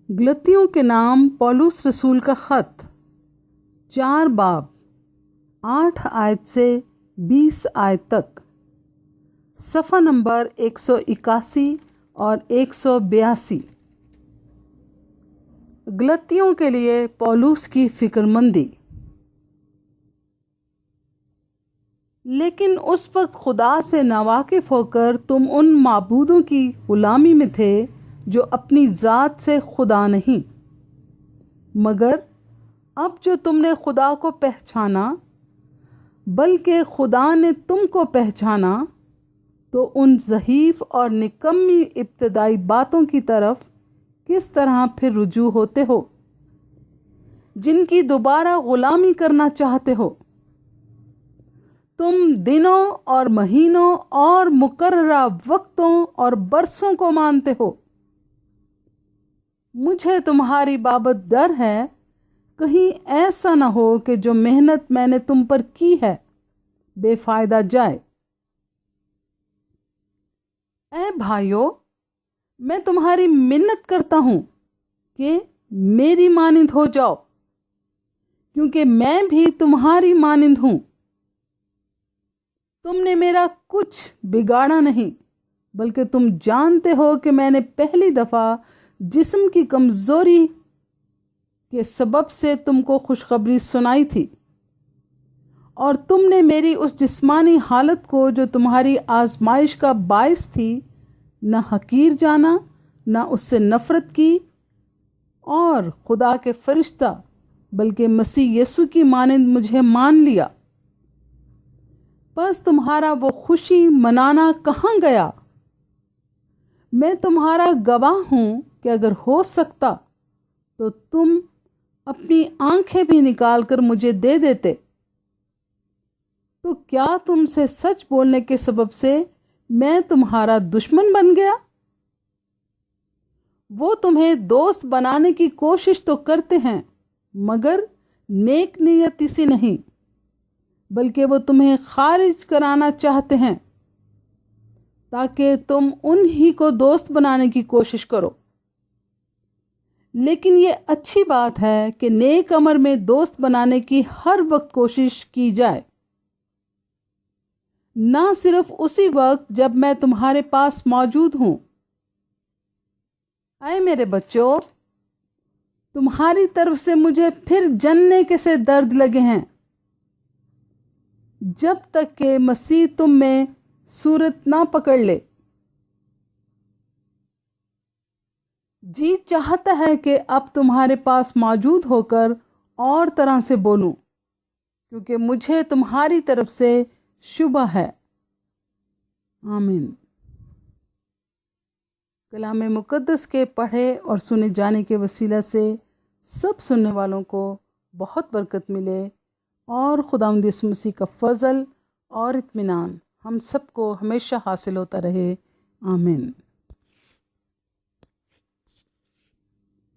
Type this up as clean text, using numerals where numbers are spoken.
गलतियों के नाम पौलुस रसूल का ख़त 4 बाब 8 आयत से 20 आयत तक, सफ़ा नंबर 181 और 182। गलतियों के लिए पौलुस की फ़िक्रमंदी। लेकिन उस वक्त खुदा से नावाकिफ़ होकर तुम उन माबूदों की ग़ुलामी में थे जो अपनी ज़ात से खुदा नहीं, मगर अब जो तुमने खुदा को पहचाना, बल्कि खुदा ने तुमको पहचाना, तो उन ज़हीफ़ और निकम्मी इब्तदाई बातों की तरफ किस तरह फिर रुजू होते हो, जिनकी दोबारा ग़ुलामी करना चाहते हो। तुम दिनों और महीनों और मुकर्ररा वक्तों और बरसों को मानते हो। मुझे तुम्हारी बाबत डर है, कहीं ऐसा न हो कि जो मेहनत मैंने तुम पर की है बेफायदा जाए। ऐ भाइयों, मैं तुम्हारी मिन्नत करता हूँ कि मेरी मानिंद हो जाओ, क्योंकि मैं भी तुम्हारी मानिंद हूँ। तुमने मेरा कुछ बिगाड़ा नहीं, बल्कि तुम जानते हो कि मैंने पहली दफ़ा जिस्म की कमज़ोरी के सबब से तुमको खुशखबरी सुनाई थी, और तुमने मेरी उस जिस्मानी हालत को जो तुम्हारी आजमाइश का बायस थी न हकीर जाना, न उससे नफ़रत की, और खुदा के फरिश्ता बल्कि मसीह यीशु की मानिंद मुझे मान लिया। बस तुम्हारा वो खुशी मनाना कहाँ गया? मैं तुम्हारा गवाह हूँ कि अगर हो सकता तो तुम अपनी आंखें भी निकाल कर मुझे दे देते। तो क्या तुमसे सच बोलने के सबब से मैं तुम्हारा दुश्मन बन गया? वो तुम्हें दोस्त बनाने की कोशिश तो करते हैं, मगर नेक नियति से नहीं, बल्कि वो तुम्हें खारिज कराना चाहते हैं, ताकि तुम उन्हीं को दोस्त बनाने की कोशिश करो। लेकिन ये अच्छी बात है कि नेक अमर में दोस्त बनाने की हर वक्त कोशिश की जाए, ना सिर्फ उसी वक्त जब मैं तुम्हारे पास मौजूद हूँ। ऐ मेरे बच्चों, तुम्हारी तरफ से मुझे फिर जनने के से दर्द लगे हैं, जब तक कि मसीह तुम में सूरत ना पकड़ ले। जी चाहता है कि अब तुम्हारे पास मौजूद होकर और तरह से बोलूं, क्योंकि मुझे तुम्हारी तरफ से शुबा है। आमीन। कलाम मुक़द्दस के पढ़े और सुने जाने के वसीला से सब सुनने वालों को बहुत बरकत मिले, और खुदावंद यीशु मसीह का फजल और इत्मीनान हम सबको हमेशा हासिल होता रहे। आमीन।